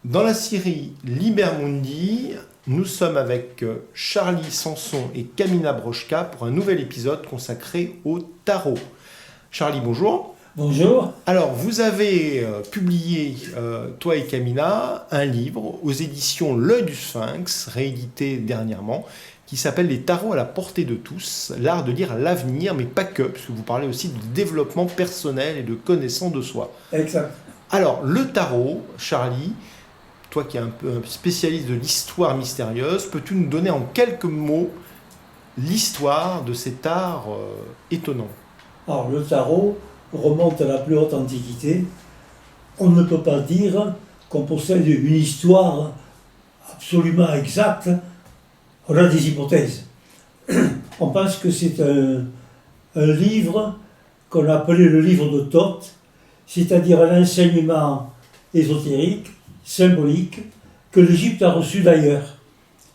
Dans la série Liber Mundi, nous sommes avec Charlie Sanson et Kamina Brochka pour un nouvel épisode consacré au tarot. Charlie, bonjour. Bonjour. Alors, vous avez publié, toi et Kamina, un livre aux éditions L'Œil du Sphinx, réédité dernièrement, qui s'appelle Les tarots à la portée de tous, l'art de lire l'avenir, mais pas que, parce que vous parlez aussi de développement personnel et de connaissance de soi. Exact. Alors, le tarot, Charlie, toi qui es un peu un spécialiste de l'histoire mystérieuse, peux-tu nous donner en quelques mots l'histoire de cet art étonnant ? Alors, le tarot remonte à la plus haute antiquité. On ne peut pas dire qu'on possède une histoire absolument exacte. On a des hypothèses. On pense que c'est un livre qu'on a appelé le livre de Thoth, c'est-à-dire un enseignement ésotérique, symbolique, que l'Égypte a reçu d'ailleurs.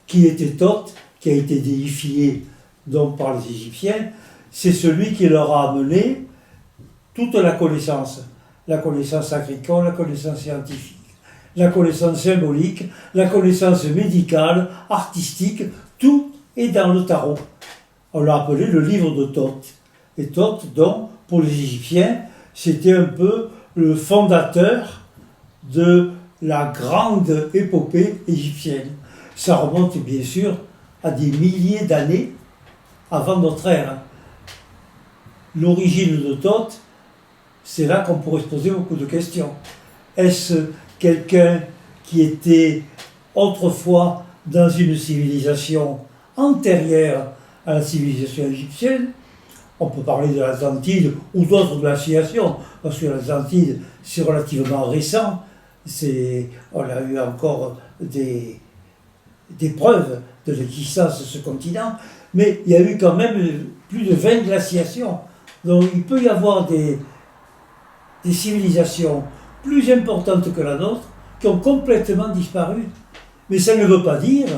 Qui était Thoth, qui a été déifié donc par les Égyptiens, c'est celui qui leur a amené toute la connaissance agricole, la connaissance scientifique, la connaissance symbolique, la connaissance médicale, artistique, tout est dans le tarot. On l'a appelé le livre de Thoth. Et Thoth, donc, pour les Égyptiens, c'était un peu le fondateur de la grande épopée égyptienne. Ça remonte bien sûr à des milliers d'années avant notre ère. L'origine de Thoth, c'est là qu'on pourrait se poser beaucoup de questions. Est-ce quelqu'un qui était autrefois dans une civilisation antérieure à la civilisation égyptienne? On peut parler de l'Atlantide ou d'autres glaciations, parce que l'Atlantide, c'est relativement récent. On a eu encore des preuves de l'existence de ce continent, mais il y a eu quand même plus de 20 glaciations. Donc il peut y avoir des civilisations plus importantes que la nôtre qui ont complètement disparu. Mais ça ne veut pas dire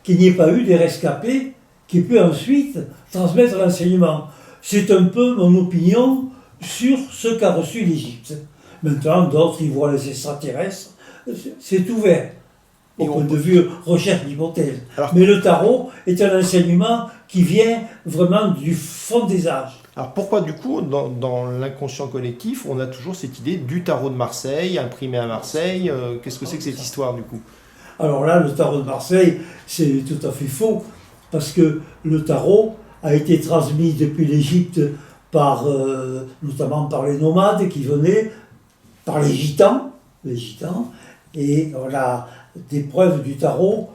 qu'il n'y ait pas eu des rescapés qui peuvent ensuite transmettre l'enseignement. C'est un peu mon opinion sur ce qu'a reçu l'Égypte. Maintenant, d'autres y voient les extraterrestres. C'est ouvert au point de vue recherche d'hypothèses. Mais le tarot est un enseignement qui vient vraiment du fond des âges. Alors pourquoi du coup, dans l'inconscient collectif, on a toujours cette idée du tarot de Marseille, imprimé à Marseille, qu'est-ce que c'est que cette histoire du coup ? Alors là, le tarot de Marseille, c'est tout à fait faux, parce que le tarot a été transmis depuis l'Égypte notamment par les nomades qui venaient, par les gitans, et on a des preuves du tarot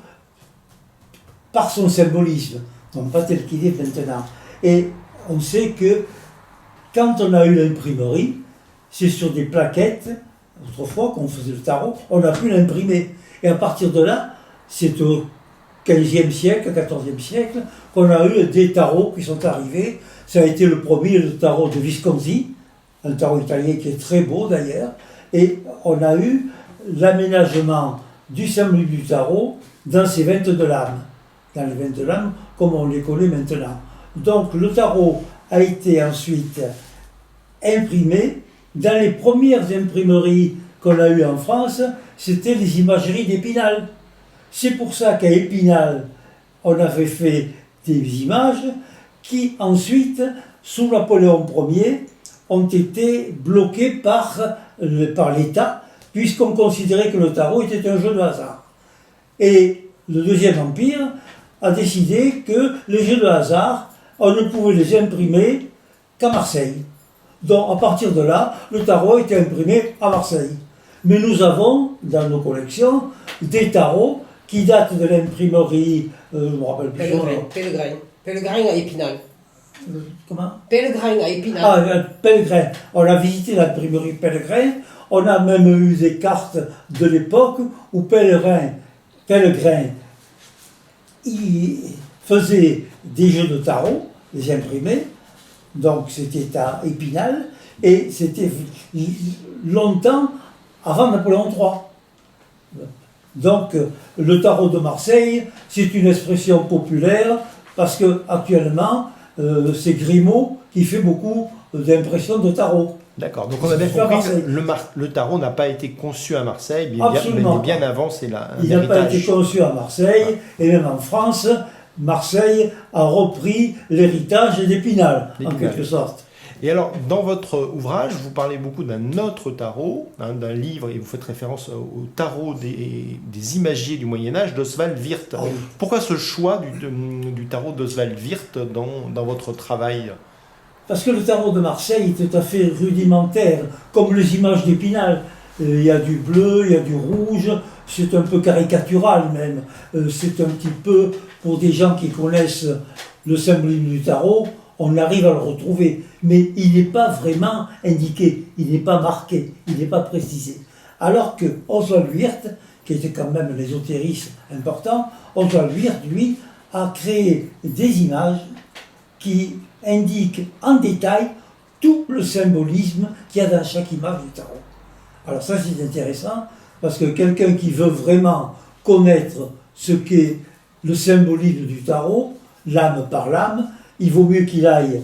par son symbolisme, donc pas tel qu'il est maintenant. Et on sait que quand on a eu l'imprimerie, c'est sur des plaquettes, autrefois qu'on faisait le tarot, on a pu l'imprimer. Et à partir de là, c'est au XVe siècle, XIVe siècle, qu'on a eu des tarots qui sont arrivés. Ça a été le premier, le tarot de Visconti, un tarot italien qui est très beau d'ailleurs. Et on a eu l'aménagement du symbole du tarot dans ces 22 lames. Dans les 22 lames, comme on les connaît maintenant. Donc le tarot a été ensuite imprimé. Dans les premières imprimeries qu'on a eues en France, c'était les imageries d'Épinal. C'est pour ça qu'à Épinal, on avait fait des images qui ensuite, sous Napoléon Ier, ont été bloquées par l'État, puisqu'on considérait que le tarot était un jeu de hasard. Et le Deuxième Empire a décidé que les jeux de hasard, on ne pouvait les imprimer qu'à Marseille. Donc à partir de là, le tarot a été imprimé à Marseille. Mais nous avons dans nos collections des tarots qui datent de l'imprimerie, je ne me rappelle plus. Pellegrin à Épinal. Comment ? Pellegrin à Épinal. Ah, Pellegrin. On a visité l'imprimerie Pellegrin. On a même eu des cartes de l'époque où Pellegrin il faisait des jeux de tarot, les imprimés. Donc c'était à Épinal. Et c'était longtemps avant Napoléon III. Donc le tarot de Marseille, c'est une expression populaire parce que actuellement c'est Grimaud qui fait beaucoup d'impressions de tarot. D'accord, donc on a bien C'est à compris Marseille. que le tarot n'a pas été conçu à Marseille, mais Absolument bien avant, c'est un Il n'a pas été héritage. conçu à Marseille, et même en France, Marseille a repris l'héritage d'Épinal, en D'Épinal. quelque sorte. Et alors, dans votre ouvrage, vous parlez beaucoup d'un autre tarot, d'un livre, et vous faites référence au tarot des imagiers du Moyen-Âge d'Oswald Wirth. Ah oui. Pourquoi ce choix du tarot d'Oswald Wirth dans votre travail? Parce que le tarot de Marseille est tout à fait rudimentaire, comme les images d'Épinal. Il y a du bleu, il y a du rouge, c'est un peu caricatural même. C'est un petit peu, pour des gens qui connaissent le symbolisme du tarot, on arrive à le retrouver. Mais il n'est pas vraiment indiqué, il n'est pas marqué, il n'est pas précisé. Alors que Oswald Wirth, qui était quand même l'ésotériste important, Oswald Wirth, lui, a créé des images qui indique en détail tout le symbolisme qu'il y a dans chaque image du tarot. Alors ça c'est intéressant, parce que quelqu'un qui veut vraiment connaître ce qu'est le symbolisme du tarot, l'âme par l'âme, il vaut mieux qu'il aille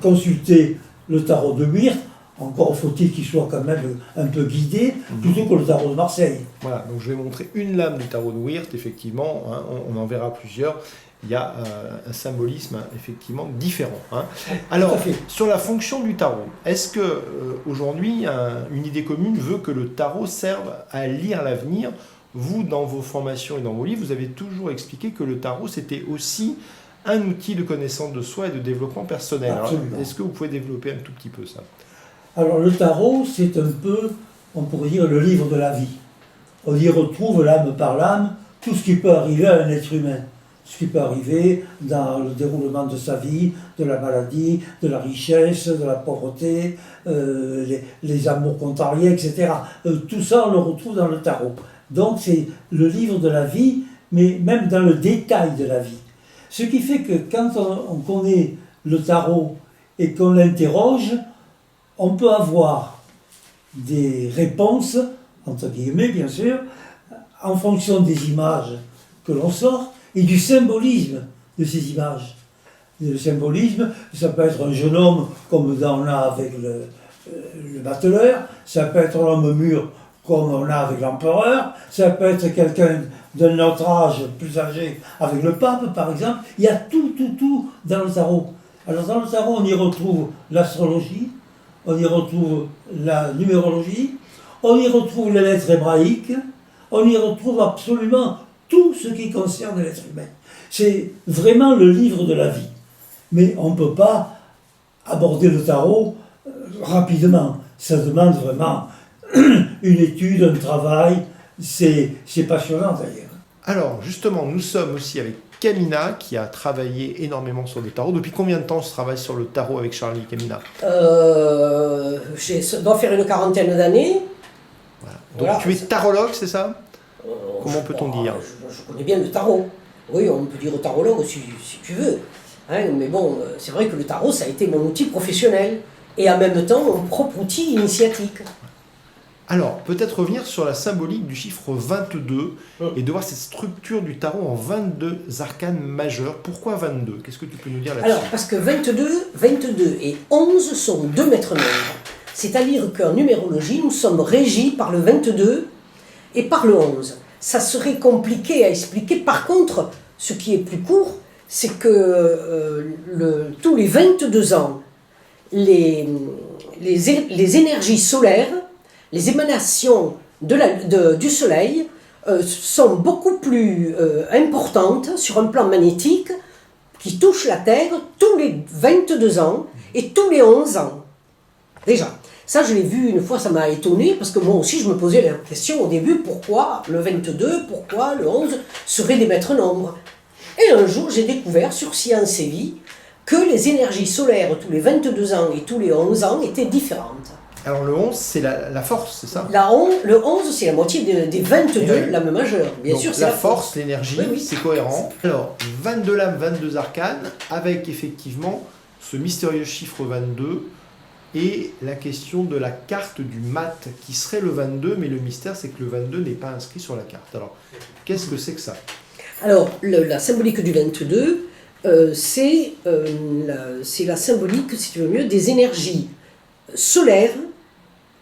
consulter le tarot de Wirth, encore faut-il qu'il soit quand même un peu guidé, plutôt que le tarot de Marseille. Voilà, donc je vais montrer une lame du tarot de Wirth, effectivement, hein, on en verra plusieurs. Il y a un symbolisme effectivement différent. Hein. Alors, sur la fonction du tarot, est-ce que aujourd'hui une idée commune veut que le tarot serve à lire l'avenir? Vous, dans vos formations et dans vos livres, vous avez toujours expliqué que le tarot, c'était aussi un outil de connaissance de soi et de développement personnel. Alors, est-ce que vous pouvez développer un tout petit peu ça? Alors le tarot, c'est un peu, on pourrait dire, le livre de la vie. On y retrouve l'âme par l'âme, tout ce qui peut arriver à un être humain. Ce qui peut arriver dans le déroulement de sa vie, de la maladie, de la richesse, de la pauvreté, les amours contrariés, etc. Tout ça, on le retrouve dans le tarot. Donc c'est le livre de la vie, mais même dans le détail de la vie. Ce qui fait que quand on connaît le tarot et qu'on l'interroge, on peut avoir des réponses, entre guillemets bien sûr, en fonction des images que l'on sort, et du symbolisme de ces images. Le symbolisme, ça peut être un jeune homme, comme on a avec le bateleur, ça peut être l'homme mûr, comme on a avec l'empereur, ça peut être quelqu'un d'un autre âge, plus âgé, avec le pape, par exemple. Il y a tout dans le tarot. Alors dans le tarot, on y retrouve l'astrologie, on y retrouve la numérologie, on y retrouve les lettres hébraïques, on y retrouve absolument tout ce qui concerne l'être humain. C'est vraiment le livre de la vie. Mais on ne peut pas aborder le tarot rapidement. Ça demande vraiment une étude, un travail. C'est passionnant d'ailleurs. Alors, justement, nous sommes aussi avec Kamina, qui a travaillé énormément sur le tarot. Depuis combien de temps on se travaille sur le tarot avec Charlie, Kamina? Je dois faire une quarantaine d'années. Voilà. Donc tu es tarologue, c'est ça? Comment peut-on dire? Je connais bien le tarot. Oui, on peut dire tarologue si tu veux. Hein, mais bon, c'est vrai que le tarot, ça a été mon outil professionnel. Et en même temps, mon propre outil initiatique. Alors, peut-être revenir sur la symbolique du chiffre 22 et de voir cette structure du tarot en 22 arcanes majeurs. Pourquoi 22? Qu'est-ce que tu peux nous dire là-dessus? Alors, parce que 22 et 11 sont deux maîtres nombres. C'est-à-dire qu'en numérologie, nous sommes régis par le 22 et par le 11. Ça serait compliqué à expliquer. Par contre, ce qui est plus court, c'est que tous les 22 ans, les énergies solaires, les émanations du Soleil sont beaucoup plus importantes sur un plan magnétique qui touche la Terre tous les 22 ans et tous les 11 ans. Déjà, ça je l'ai vu une fois, ça m'a étonné parce que moi aussi je me posais la question au début, pourquoi le 22, pourquoi le 11 seraient des maîtres nombres? Et un jour j'ai découvert sur Science et Vie que les énergies solaires tous les 22 ans et tous les 11 ans étaient différentes. Alors le 11, c'est la force, c'est ça? Le 11, c'est la moitié des 22 lames majeures. Bien donc, sûr, c'est la force, l'énergie, oui, oui. C'est cohérent. Alors, 22 lames, 22 arcanes, avec effectivement ce mystérieux chiffre 22 et la question de la carte du mat, qui serait le 22, mais le mystère, c'est que le 22 n'est pas inscrit sur la carte. Alors, qu'est-ce que c'est que ça? Alors, la symbolique du 22, c'est la symbolique, si tu veux mieux, des énergies solaires,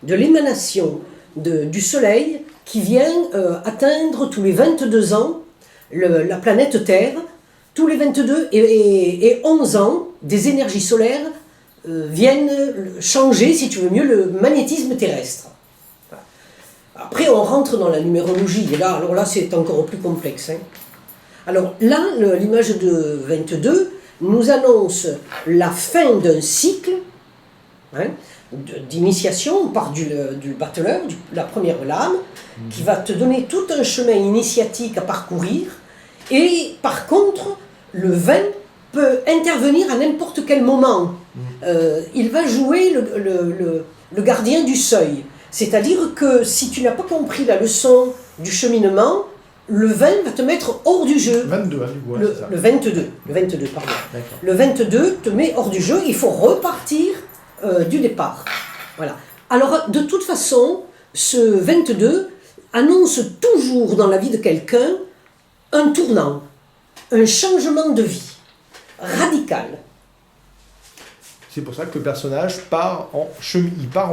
de l'émanation du Soleil qui vient atteindre tous les 22 ans la planète Terre. Tous les 22 et 11 ans, des énergies solaires viennent changer, si tu veux mieux, le magnétisme terrestre. Après, on rentre dans la numérologie, et là, alors là, c'est encore plus complexe. Hein. Alors là, l'image de 22 nous annonce la fin d'un cycle hein, d'initiation. On part du battleur, la première lame, qui va te donner tout un chemin initiatique à parcourir. Et par contre, le 20 peut intervenir à n'importe quel moment. Il va jouer le gardien du seuil. C'est-à-dire que si tu n'as pas compris la leçon du cheminement, le 20 va te mettre hors du jeu. 22, hein, du coup, c'est ça. Le 22, pardon. D'accord. Le 22 te met hors du jeu, il faut repartir du départ. Voilà. Alors, de toute façon, ce 22 annonce toujours dans la vie de quelqu'un un tournant, un changement de vie radical. C'est pour ça que le personnage part en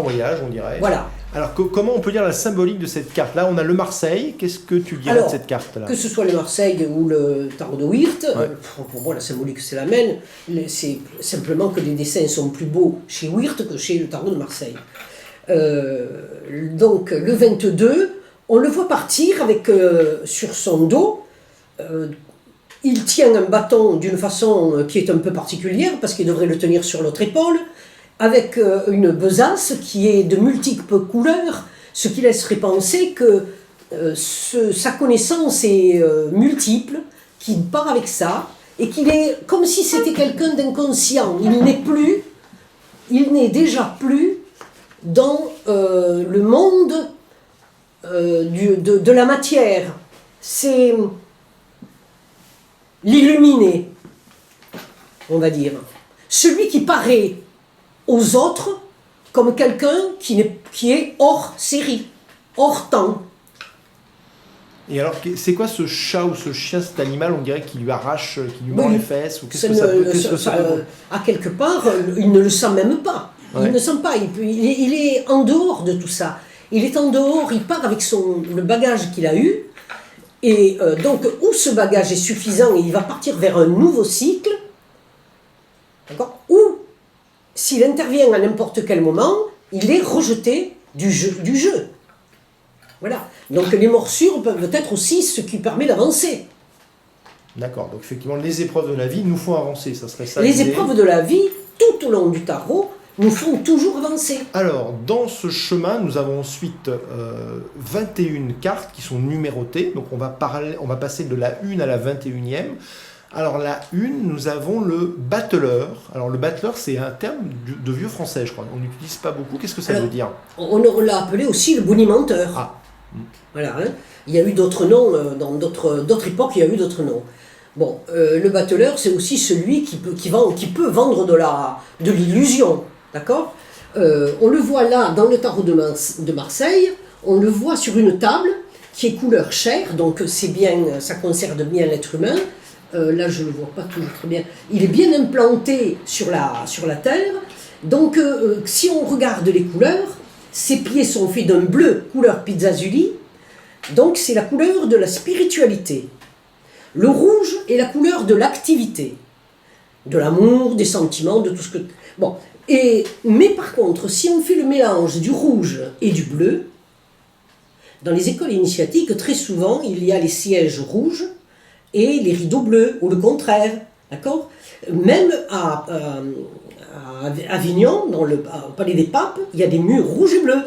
voyage, on dirait. Voilà. Alors, comment on peut dire la symbolique de cette carte-là? On a le Marseille. Qu'est-ce que tu dirais de cette carte-là? Que ce soit le Marseille ou le tarot de Wirth, pour moi la symbolique c'est la même. C'est simplement que les dessins sont plus beaux chez Wirth que chez le tarot de Marseille. Donc le 22, on le voit partir avec sur son dos. Il tient un bâton d'une façon qui est un peu particulière parce qu'il devrait le tenir sur l'autre épaule, avec une besace qui est de multiples couleurs, ce qui laisserait penser que sa connaissance est multiple, qu'il part avec ça, et qu'il est comme si c'était quelqu'un d'inconscient. Il n'est déjà plus dans le monde de la matière. C'est l'illuminé, on va dire. Celui qui paraît aux autres comme quelqu'un qui est hors série, hors temps. Et alors, c'est quoi ce chat ou ce chien, cet animal, on dirait, qui lui arrache, qui lui mord les fesses, ou qu'est-ce que ça peut à quelque part, il ne le sent même pas. Ouais. Il ne sent pas, il est en dehors de tout ça. Il est en dehors, il part avec le bagage qu'il a eu, et donc, où ce bagage est suffisant et il va partir vers un nouveau cycle, d'accord, ou, s'il intervient à n'importe quel moment, il est rejeté du jeu. Voilà. Donc, les morsures peuvent être aussi ce qui permet d'avancer. D'accord. Donc, effectivement, les épreuves de la vie nous font avancer. Ça serait ça. Les épreuves de la vie, tout au long du tarot, nous font toujours avancer. Alors, dans ce chemin, nous avons ensuite 21 cartes qui sont numérotées. Donc, on va passer de la 1 à la 21e. Alors, la 1, nous avons le battleur. Alors, le battleur, c'est un terme de vieux français, je crois. On n'utilise pas beaucoup. Qu'est-ce que ça veut dire? On l'a appelé aussi le bonimenteur. Ah. Voilà. Hein. Il y a eu d'autres noms, dans d'autres époques, il y a eu d'autres noms. Bon, le battleur, c'est aussi celui qui peut vendre de l'illusion. D'accord? On le voit là, dans le tarot de Marseille, on le voit sur une table qui est couleur chair, donc c'est bien, ça concerne bien l'être humain. Là, je ne le vois pas toujours très bien. Il est bien implanté sur la terre. Donc, si on regarde les couleurs, ses pieds sont faits d'un bleu couleur pizzazuli. Donc, c'est la couleur de la spiritualité. Le rouge est la couleur de l'activité, de l'amour, des sentiments, de tout ce que... Bon, mais par contre, si on fait le mélange du rouge et du bleu, dans les écoles initiatiques, très souvent, il y a les sièges rouges et les rideaux bleus, ou le contraire, d'accord? Même à Avignon, au Palais des Papes, il y a des murs rouges et bleus.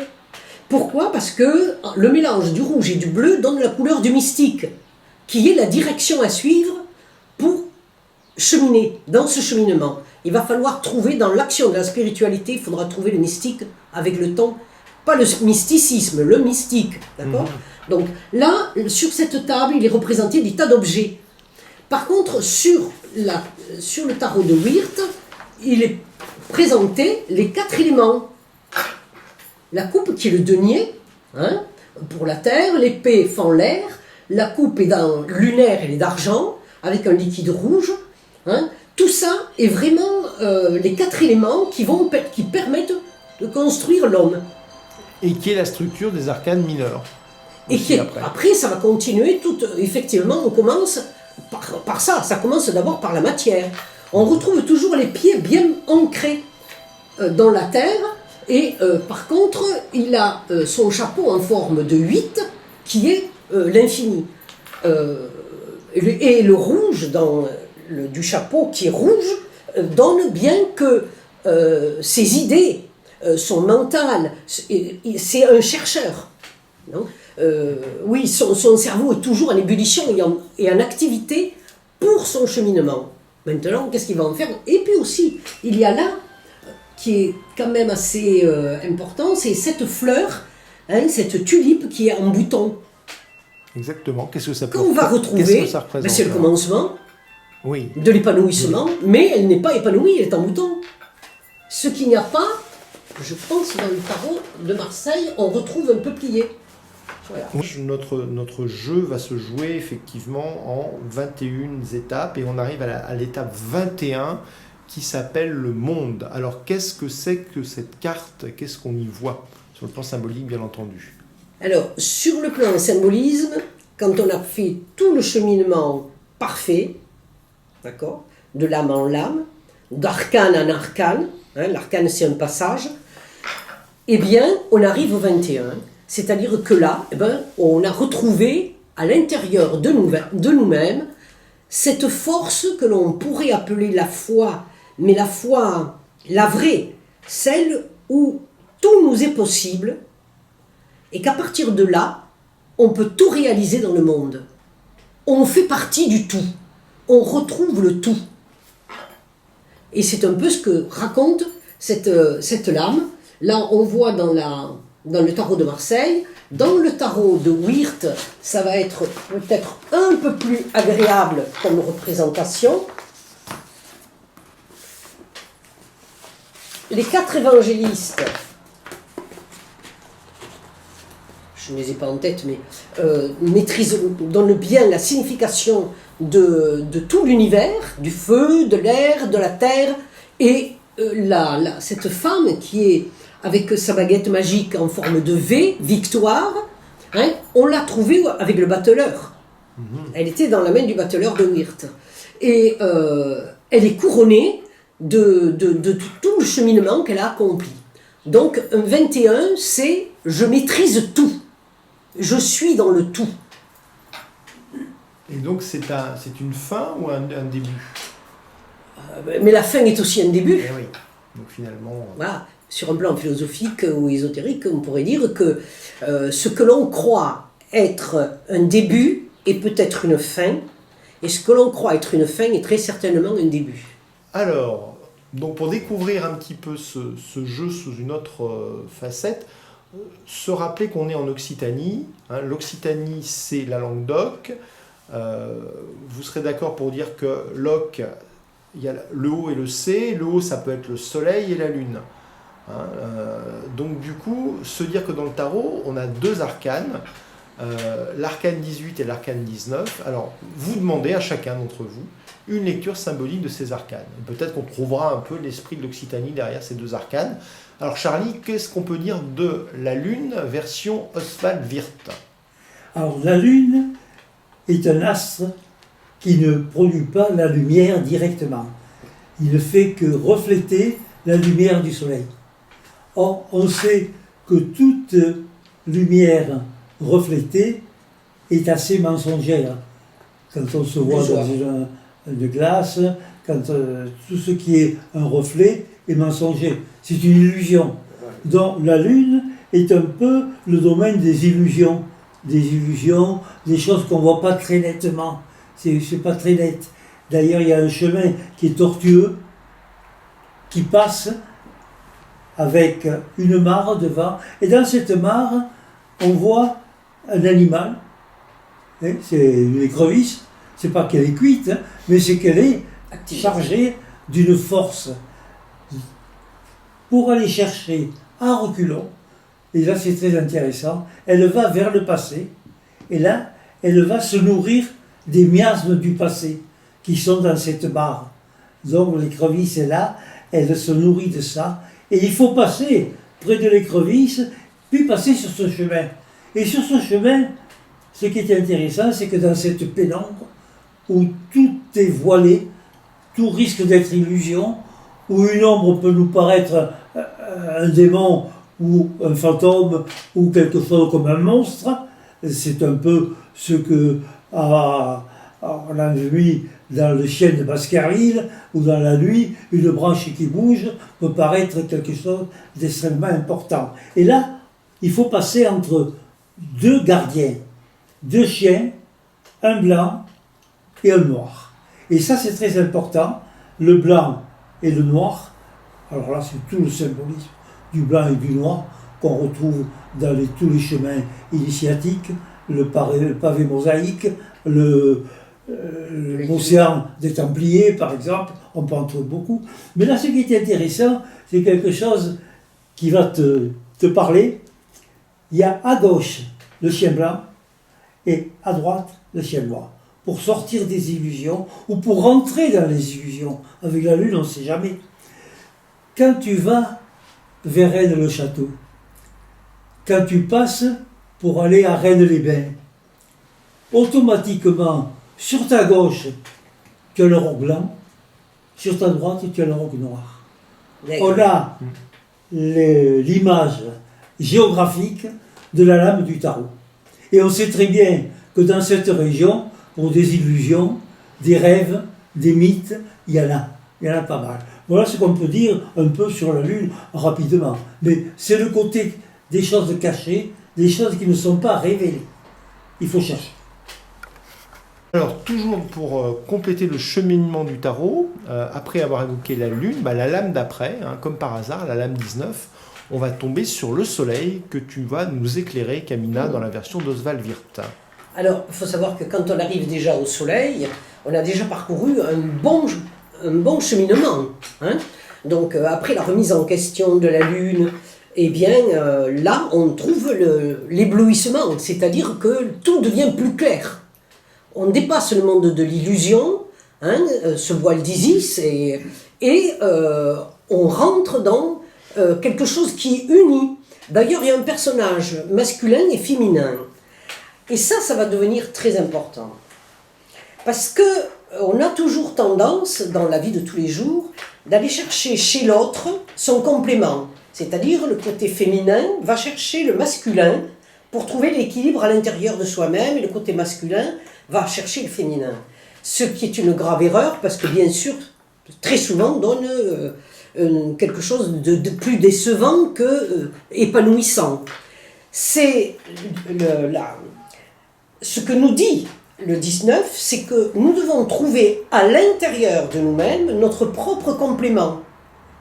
Pourquoi? Parce que le mélange du rouge et du bleu donne la couleur du mystique, qui est la direction à suivre pour cheminer, dans ce cheminement. Il va falloir trouver, dans l'action de la spiritualité, il faudra trouver le mystique avec le temps. Pas le mysticisme, le mystique, d'accord? Donc là, sur cette table, il est représenté des tas d'objets. Par contre, sur le tarot de Wirth, il est présenté les 4 éléments. La coupe qui est le denier, hein, pour la terre, l'épée fend l'air, la coupe est dans lunaire, elle est d'argent, avec un liquide rouge, Hein. Tout ça est vraiment les 4 éléments qui permettent de construire l'homme. Et qui est la structure des arcanes mineurs. Et après, ça va continuer effectivement, on commence par ça. Ça commence d'abord par la matière. On retrouve toujours les pieds bien ancrés dans la terre. Et par contre, il a son chapeau en forme de 8 qui est l'infini. Et le rouge du chapeau qui est rouge donne bien que ses idées, son mental, c'est un chercheur. Non oui, son cerveau est toujours en ébullition et en activité pour son cheminement. Maintenant, qu'est-ce qu'il va en faire? Et puis aussi, il y a là, qui est quand même assez important, c'est cette fleur, hein, cette tulipe qui est en bouton. Exactement. Qu'est-ce que ça peut Qu'on va retrouver, ça représente, c'est le commencement oui. de l'épanouissement, oui. Mais elle n'est pas épanouie, elle est en bouton. Ce qu'il n'y a pas, je pense, dans le tarot de Marseille, on retrouve un peuplier. Voilà. Notre jeu va se jouer effectivement en 21 étapes et on arrive à l'étape 21 qui s'appelle le monde. Alors qu'est-ce que c'est que cette carte? Qu'est-ce qu'on y voit? Sur le plan symbolique, bien entendu. Alors, sur le plan symbolisme, quand on a fait tout le cheminement parfait, d'accord, de l'âme en l'âme, d'arcane en arcane, hein, l'arcane c'est un passage, eh bien, on arrive au 21. C'est-à-dire que là, eh ben, on a retrouvé à l'intérieur de nous-mêmes cette force que l'on pourrait appeler la foi, mais la foi, la vraie, celle où tout nous est possible, et qu'à partir de là, on peut tout réaliser dans le monde. On fait partie du tout, on retrouve le tout. Et c'est un peu ce que raconte cette lame. Là, on voit dans le tarot de Marseille. Dans le tarot de Wirth, ça va être peut-être un peu plus agréable comme représentation. Les 4 évangélistes, je ne les ai pas en tête, mais donnent bien la signification de tout l'univers, du feu, de l'air, de la terre, et cette femme qui est avec sa baguette magique en forme de V, victoire, hein, on l'a trouvée avec le battleur. Elle était dans la main du battleur de Wirth. Et elle est couronnée de tout le cheminement qu'elle a accompli. Donc, un 21, c'est « je maîtrise tout ». Je suis dans le tout. Et donc, c'est une fin ou un début? Mais la fin est aussi un début. Eh oui. Donc, finalement... Voilà. Sur un plan philosophique ou ésotérique, on pourrait dire que ce que l'on croit être un début est peut-être une fin, et ce que l'on croit être une fin est très certainement un début. Alors, donc pour découvrir un petit peu ce jeu sous une autre facette, se rappeler qu'on est en Occitanie. Hein, l'Occitanie, c'est la langue d'oc. Vous serez d'accord pour dire que l'oc, il y a le O et le C. Le O, ça peut être le soleil et la lune. Hein, donc du coup, se dire que dans le tarot, on a 2 arcanes, l'arcane 18 et l'arcane 19. Alors, vous demandez à chacun d'entre vous une lecture symbolique de ces arcanes. Peut-être qu'on trouvera un peu l'esprit de l'Occitanie derrière ces 2 arcanes. Alors Charlie, qu'est-ce qu'on peut dire de la Lune version Oswald Wirth? Alors la Lune est un astre qui ne produit pas la lumière directement. Il ne fait que refléter la lumière du Soleil. Or, on sait que toute lumière reflétée est assez mensongère. Quand on se voit dans une glace, quand tout ce qui est un reflet est mensonger. C'est une illusion. Donc la Lune est un peu le domaine des illusions. Des illusions, des choses qu'on ne voit pas très nettement. C'est pas très net. D'ailleurs, il y a un chemin qui est tortueux, qui passe avec une mare devant. Et dans cette mare, on voit un animal. Hein, c'est une écrevisse. C'est pas qu'elle est cuite, hein, mais c'est qu'elle est chargée d'une force. Pour aller chercher en reculons, et là c'est très intéressant, elle va vers le passé, et là, elle va se nourrir des miasmes du passé qui sont dans cette mare. Donc l'écrevisse est là, elle se nourrit de ça. Et il faut passer près de l'écrevisse, puis passer sur ce chemin. Et sur ce chemin, ce qui est intéressant, c'est que dans cette pénombre, où tout est voilé, tout risque d'être illusion, où une ombre peut nous paraître un démon ou un fantôme ou quelque chose comme un monstre, c'est un peu ce que on a vu dans le chien de Baskerville, où dans la nuit, une branche qui bouge peut paraître quelque chose d'extrêmement important. Et là, il faut passer entre deux gardiens, deux chiens, un blanc et un noir. Et ça, c'est très important. Le blanc et le noir, alors là, c'est tout le symbolisme du blanc et du noir qu'on retrouve dans tous les chemins initiatiques, le pavé mosaïque, l'océan des Templiers, par exemple, on peut en trouver beaucoup. Mais là, ce qui est intéressant, c'est quelque chose qui va te parler. Il y a à gauche le chien blanc et à droite le chien noir. Pour sortir des illusions ou pour rentrer dans les illusions. Avec la lune, on ne sait jamais. Quand tu vas vers Rennes-le-Château, quand tu passes pour aller à Rennes-les-Bains, automatiquement, sur ta gauche, tu as le roc blanc, sur ta droite, tu as le roc noir. On a l'image géographique de la lame du tarot. Et on sait très bien que dans cette région, pour des illusions, des rêves, des mythes, il y en a pas mal. Voilà ce qu'on peut dire un peu sur la Lune rapidement. Mais c'est le côté des choses cachées, des choses qui ne sont pas révélées. Il faut chercher. Alors, toujours pour compléter le cheminement du tarot, après avoir évoqué la Lune, la lame d'après, comme par hasard, la lame 19, on va tomber sur le Soleil que tu vas nous éclairer, Kamina, dans la version d'Oswald Wirth. Alors, il faut savoir que quand on arrive déjà au Soleil, on a déjà parcouru un bon cheminement. Donc, après la remise en question de la Lune, eh bien, là, on trouve l'éblouissement, c'est-à-dire que tout devient plus clair. On dépasse le monde de l'illusion, ce voile d'Isis, et on rentre dans quelque chose qui unit. D'ailleurs, il y a un personnage masculin et féminin. Et ça va devenir très important. Parce que on a toujours tendance, dans la vie de tous les jours, d'aller chercher chez l'autre son complément. C'est-à-dire, le côté féminin va chercher le masculin pour trouver l'équilibre à l'intérieur de soi-même, et le côté masculin va chercher le féminin. Ce qui est une grave erreur, parce que bien sûr, très souvent, donne quelque chose de plus décevant que épanouissant. C'est ce que nous dit le 19, c'est que nous devons trouver à l'intérieur de nous-mêmes notre propre complément.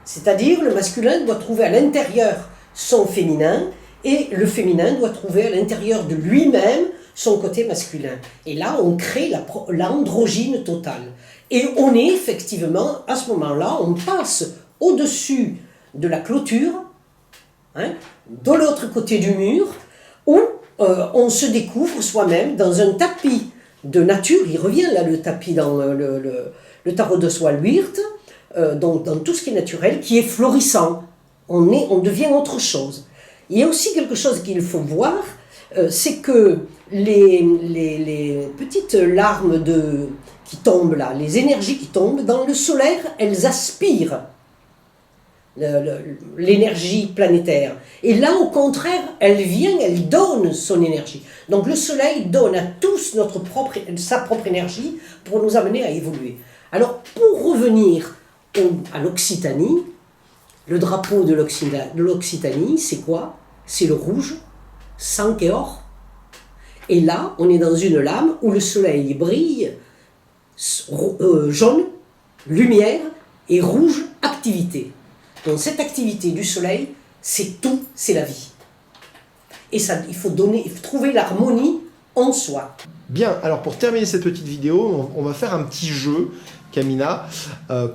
C'est-à-dire, le masculin doit trouver à l'intérieur son féminin, et le féminin doit trouver à l'intérieur de lui-même son côté masculin. Et là, on crée l'androgyne totale. Et on est effectivement, à ce moment-là, on passe au-dessus de la clôture, de l'autre côté du mur, où on se découvre soi-même dans un tapis de nature. Il revient là, le tapis dans le tarot d'Oswald Wirth, donc dans tout ce qui est naturel, qui est florissant. On devient autre chose. Il y a aussi quelque chose qu'il faut voir, c'est que les petites larmes qui tombent là, les énergies qui tombent, dans le solaire, elles aspirent l'énergie planétaire. Et là, au contraire, elle donne son énergie. Donc le soleil donne à tous sa propre énergie pour nous amener à évoluer. Alors, pour revenir à l'Occitanie, le drapeau de l'Occitanie, c'est quoi? C'est le rouge, sang et or. Et là, on est dans une lame où le soleil brille, jaune, lumière, et rouge, activité. Donc cette activité du soleil, c'est tout, c'est la vie. Et ça, il faut trouver l'harmonie en soi. Bien, alors pour terminer cette petite vidéo, on va faire un petit jeu Kamina,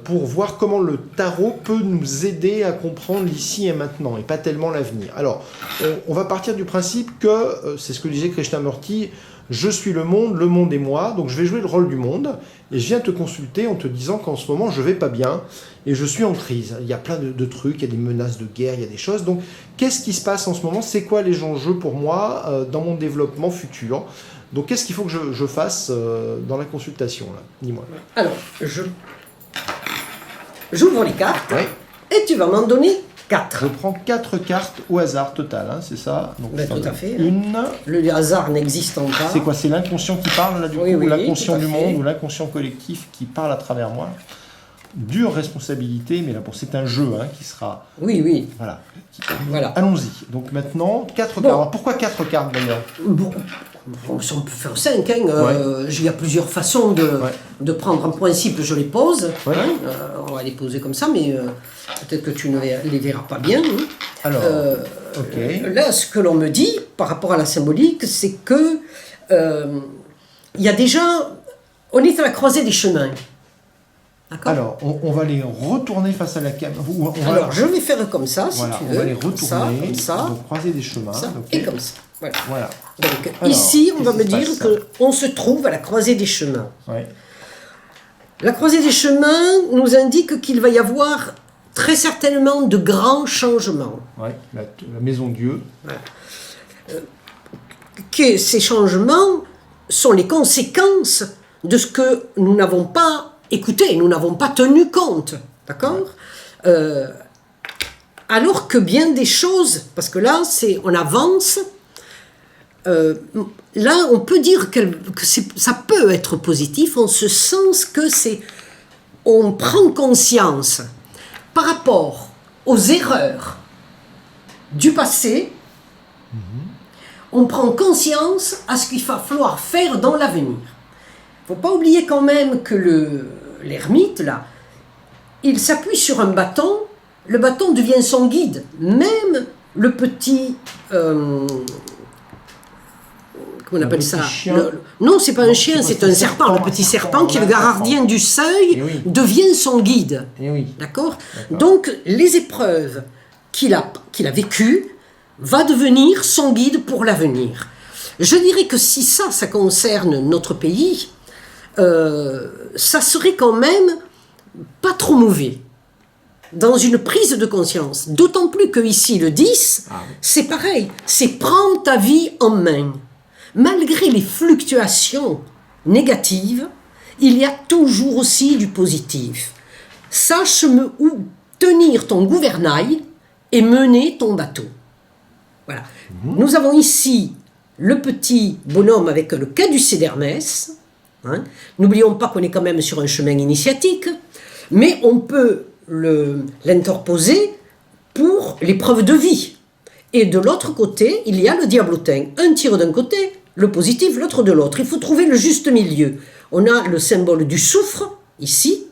pour voir comment le tarot peut nous aider à comprendre l'ici et maintenant, et pas tellement l'avenir. Alors, on va partir du principe que, c'est ce que disait Krishnamurti, je suis le monde est moi, donc je vais jouer le rôle du monde, et je viens te consulter en te disant qu'en ce moment je vais pas bien, et je suis en crise. Il y a plein de trucs, il y a des menaces de guerre, il y a des choses, donc qu'est-ce qui se passe en ce moment? C'est quoi les enjeux pour moi dans mon développement futur? Donc qu'est-ce qu'il faut que je fasse dans la consultation, là? Dis-moi. Alors, j'ouvre les cartes, Ouais. et tu vas m'en donner 4. Je prends 4 cartes au hasard total, hein, c'est ça? Donc, Ben, tout à fait. Une. Le hasard n'existant pas. C'est quoi? C'est l'inconscient qui parle, là, du Oui, coup, oui, ou l'inconscient tout à du fait. monde, ou l'inconscient collectif qui parle à travers moi? Dure responsabilité, mais là, c'est un jeu qui sera... Oui, oui. Voilà. Voilà. Allons-y. Donc maintenant, 4 Bon. cartes. Alors, pourquoi 4 cartes, d'ailleurs? Bon, on peut faire 5. Il y a plusieurs façons de prendre. En principe, je les pose. Ouais. On va les poser comme ça, mais peut-être que tu ne les verras pas bien. Alors, ok. Là, ce que l'on me dit par rapport à la symbolique, c'est que il y a déjà... On est à la croisée des chemins. D'accord. Alors, on va les retourner face à la caméra. Alors, je vais faire comme ça, si voilà, tu on veux. va les retourner, Comme ça, donc croiser des chemins. ça, ok. et comme ça. Voilà. Voilà. Donc, Alors, ici, on va qu'est-ce me qui dire se passe, qu'on se trouve à la croisée des chemins. Ouais. La croisée des chemins nous indique qu'il va y avoir très certainement de grands changements. Ouais. La maison Dieu. Que ces changements sont les conséquences de ce que nous n'avons pas écouté, nous n'avons pas tenu compte. D'accord ? Alors que bien des choses, parce que là, on avance, là, on peut dire que ça peut être positif en ce sens que on prend conscience par rapport aux erreurs du passé, on prend conscience à ce qu'il va falloir faire dans l'avenir. Il ne faut pas oublier quand même que l'ermite, là, il s'appuie sur un bâton, le bâton devient son guide. Même le petit... comment on appelle ça? Chien. Non, c'est pas Non, un chien, c'est c'est pas un un serpent. serpent, Le petit un serpent, serpent qui est le un serpent. gardien du seuil Eh oui. devient son guide. Eh oui. D'accord. Donc, les épreuves qu'il a vécues va devenir son guide pour l'avenir. Je dirais que si ça concerne notre pays, ça serait quand même pas trop mauvais dans une prise de conscience. D'autant plus que ici, le 10, c'est pareil, c'est prendre ta vie en main. Malgré les fluctuations négatives, il y a toujours aussi du positif. Sache où tenir ton gouvernail et mener ton bateau. Voilà. Nous avons ici le petit bonhomme avec le caducée d'Hermès. N'oublions pas qu'on est quand même sur un chemin initiatique, mais on peut l'interposer pour l'épreuve de vie. Et de l'autre côté, il y a le diablotin. Un tire d'un côté, le positif, l'autre de l'autre. Il faut trouver le juste milieu. On a le symbole du soufre, ici,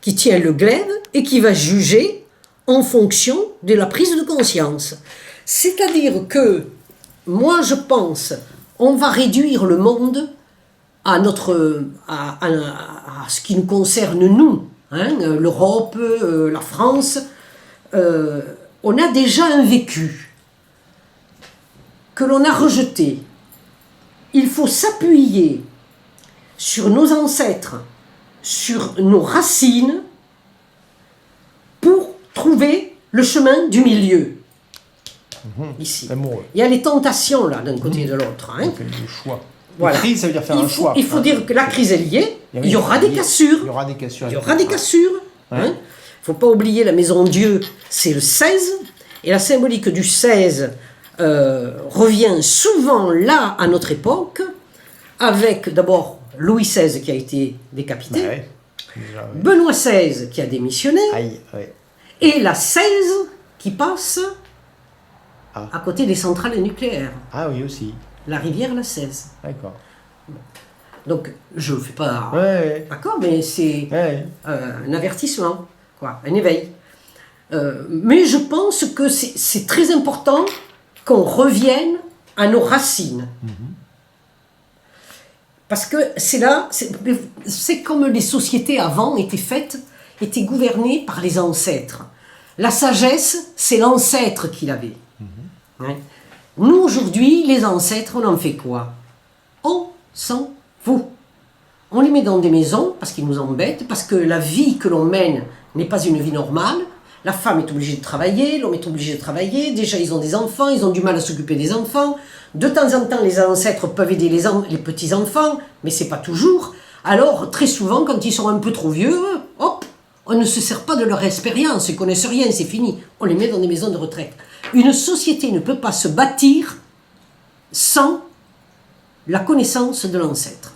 qui tient le glaive et qui va juger en fonction de la prise de conscience. C'est-à-dire que, moi je pense, on va réduire le monde à ce qui nous concerne nous, l'Europe, la France. On a déjà un vécu que l'on a rejeté. Il faut s'appuyer sur nos ancêtres, sur nos racines, pour trouver le chemin du milieu. Ici. Amoureux. Il y a les tentations là d'un côté et de l'autre. On fait le choix. Voilà. La crise, ça veut dire faire un choix. Il faut dire que la crise est liée. Il y aura des cassures. Il y aura des cassures. Il y aura des cassures. Il ne faut pas oublier la maison Dieu, c'est le 16. Et la symbolique du 16 revient souvent là à notre époque, avec d'abord Louis XVI qui a été décapité, Ouais. Déjà, ouais. Benoît XVI qui a démissionné, Aïe, ouais. et la 16 qui passe Ah. à côté des centrales nucléaires. Ah oui, aussi. La rivière la 16. D'accord. Donc, je ne fais pas... Ouais. D'accord, mais c'est Ouais. un avertissement, quoi, un éveil. Mais je pense que c'est très important qu'on revienne à nos racines. Parce que c'est comme les sociétés avant étaient gouvernées par les ancêtres. La sagesse, c'est l'ancêtre qui l'avait. Ouais. Nous, aujourd'hui, les ancêtres, on en fait quoi? On s'en fout. On les met dans des maisons parce qu'ils nous embêtent, parce que la vie que l'on mène n'est pas une vie normale. La femme est obligée de travailler, l'homme est obligé de travailler. Déjà, ils ont des enfants, ils ont du mal à s'occuper des enfants. De temps en temps, les ancêtres peuvent aider les petits-enfants, mais c'est pas toujours. Alors, très souvent, quand ils sont un peu trop vieux, hop, on ne se sert pas de leur expérience, ils connaissent rien, c'est fini. On les met dans des maisons de retraite. Une société ne peut pas se bâtir sans la connaissance de l'ancêtre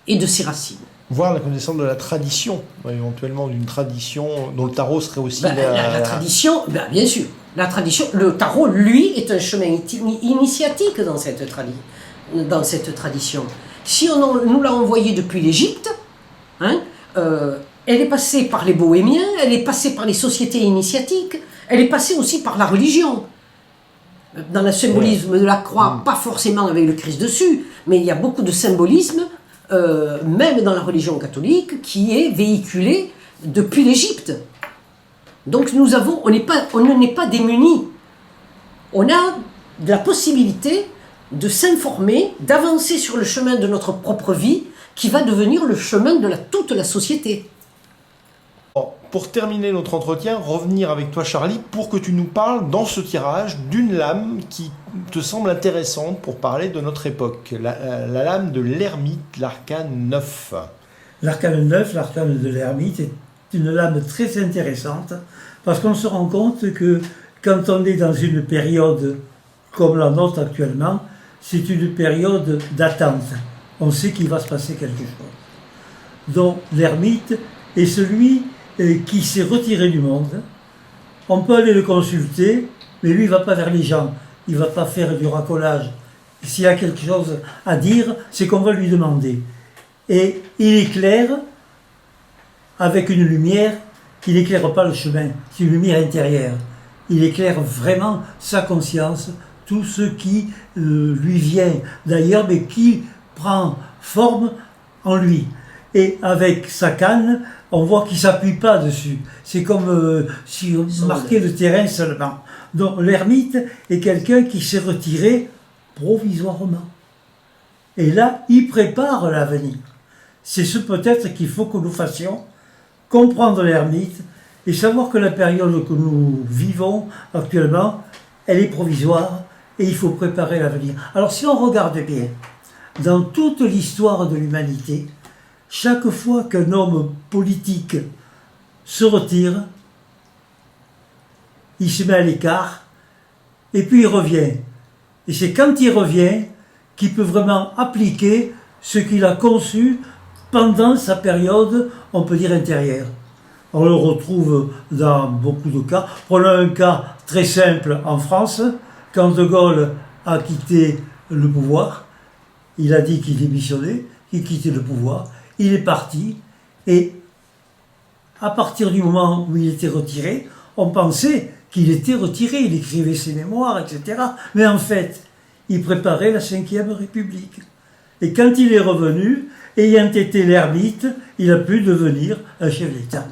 et de ses racines. Voir la connaissance de la tradition, éventuellement d'une tradition dont le tarot serait aussi... La tradition, bien sûr. La tradition, le tarot, lui, est un chemin initiatique dans cette tradition. Si on nous l'a envoyé depuis l'Égypte, elle est passée par les bohémiens, elle est passée par les sociétés initiatiques, elle est passée aussi par la religion. Dans le symbolisme de la croix, pas forcément avec le Christ dessus, mais il y a beaucoup de symbolisme, même dans la religion catholique, qui est véhiculé depuis l'Égypte. Donc on ne n'est pas démunis. On a la possibilité de s'informer, d'avancer sur le chemin de notre propre vie, qui va devenir le chemin de toute la société. Pour terminer notre entretien, revenir avec toi Charlie, pour que tu nous parles dans ce tirage d'une lame qui te semble intéressante pour parler de notre époque, la lame de l'ermite, l'arcane 9. L'arcane 9, l'arcane de l'ermite, est une lame très intéressante parce qu'on se rend compte que quand on est dans une période comme la nôtre actuellement, c'est une période d'attente. On sait qu'il va se passer quelque chose. Donc l'ermite est celui qui s'est retiré du monde. On peut aller le consulter, mais lui, il ne va pas vers les gens. Il ne va pas faire du racolage. S'il y a quelque chose à dire, c'est qu'on va lui demander. Et il éclaire avec une lumière qui n'éclaire pas le chemin. C'est une lumière intérieure. Il éclaire vraiment sa conscience, tout ce qui lui vient d'ailleurs, mais qui prend forme en lui. Et avec sa canne, on voit qu'il ne s'appuie pas dessus. C'est comme si on marquait le terrain seulement. Donc l'ermite est quelqu'un qui s'est retiré provisoirement. Et là, il prépare l'avenir. C'est ce peut-être qu'il faut que nous fassions, comprendre l'ermite et savoir que la période que nous vivons actuellement, elle est provisoire et il faut préparer l'avenir. Alors si on regarde bien, dans toute l'histoire de l'humanité, chaque fois qu'un homme politique se retire, il se met à l'écart et puis il revient. Et c'est quand il revient qu'il peut vraiment appliquer ce qu'il a conçu pendant sa période, on peut dire, intérieure. On le retrouve dans beaucoup de cas. Prenons un cas très simple en France. Quand De Gaulle a quitté le pouvoir, il a dit qu'il démissionnait, qu'il quittait le pouvoir. Il est parti et à partir du moment où il était retiré, on pensait qu'il était retiré, il écrivait ses mémoires, etc. Mais en fait, il préparait la Ve République. Et quand il est revenu, ayant été l'ermite, il a pu devenir un chef d'État.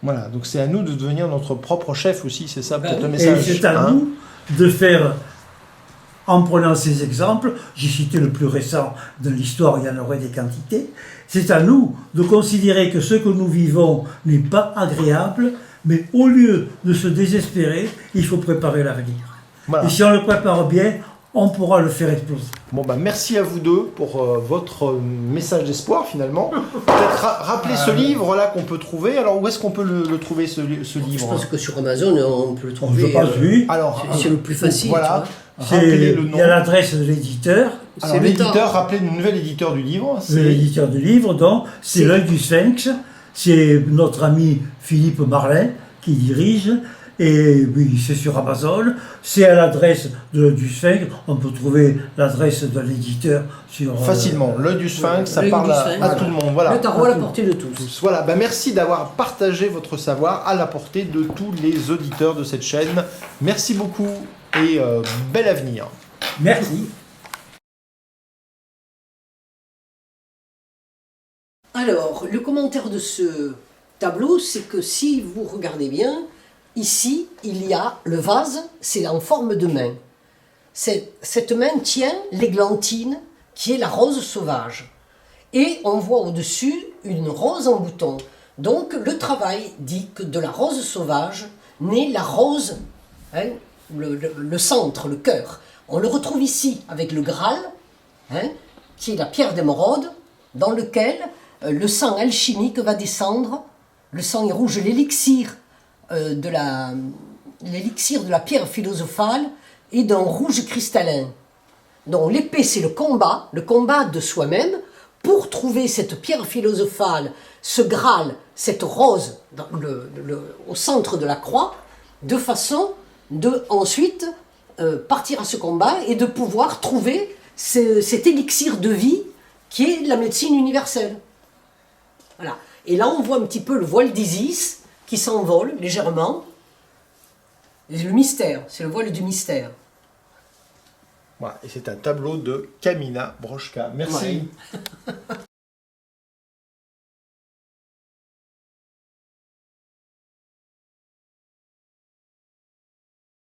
Voilà, donc c'est à nous de devenir notre propre chef aussi, c'est ça peut-être le message. Et c'est à nous de faire, en prenant ces exemples, j'ai cité le plus récent de l'histoire, il y en aurait des quantités, c'est à nous de considérer que ce que nous vivons n'est pas agréable, mais au lieu de se désespérer, il faut préparer l'avenir. Voilà. Et si on le prépare bien, on pourra le faire exploser. Bon merci à vous deux pour votre message d'espoir finalement. Peut-être rappeler ce livre-là qu'on peut trouver. Alors où est-ce qu'on peut le trouver ce livre? Je pense que sur Amazon on peut le trouver. Je pense oui. Alors c'est le plus facile. Voilà. Il y a l'adresse de l'éditeur. Alors l'éditeur, rappelez le nouvel éditeur du livre. L'éditeur du livre, donc, c'est l'œil du Sphinx. C'est notre ami Philippe Marlin qui dirige. Et oui, c'est sur Amazon, c'est à l'adresse de l'œil du Sphinx. On peut trouver l'adresse de l'éditeur sur... Facilement, l'œil du Sphinx, ça parle à tout le monde. Voilà. Le tarot à la portée de tous. Voilà, merci d'avoir partagé votre savoir à la portée de tous les auditeurs de cette chaîne. Merci beaucoup et bel avenir. Merci. Alors, le commentaire de ce tableau, c'est que si vous regardez bien, ici, il y a le vase, c'est en forme de main. Cette main tient l'églantine, qui est la rose sauvage. Et on voit au-dessus une rose en bouton. Donc, le travail dit que de la rose sauvage naît la rose, hein, le centre, le cœur. On le retrouve ici avec le Graal, hein, qui est la pierre d'émeraude, dans lequel le sang alchimique va descendre. Le sang est rouge, l'élixir de la pierre philosophale est d'un rouge cristallin. Donc l'épée, c'est le combat de soi-même, pour trouver cette pierre philosophale, ce Graal, cette rose au centre de la croix, de façon de ensuite partir à ce combat et de pouvoir trouver cet élixir de vie qui est la médecine universelle. Voilà. Et là, on voit un petit peu le voile d'Isis qui s'envole légèrement. Et le mystère, c'est le voile du mystère. Voilà, et c'est un tableau de Kamina Brochka. Merci. Ouais.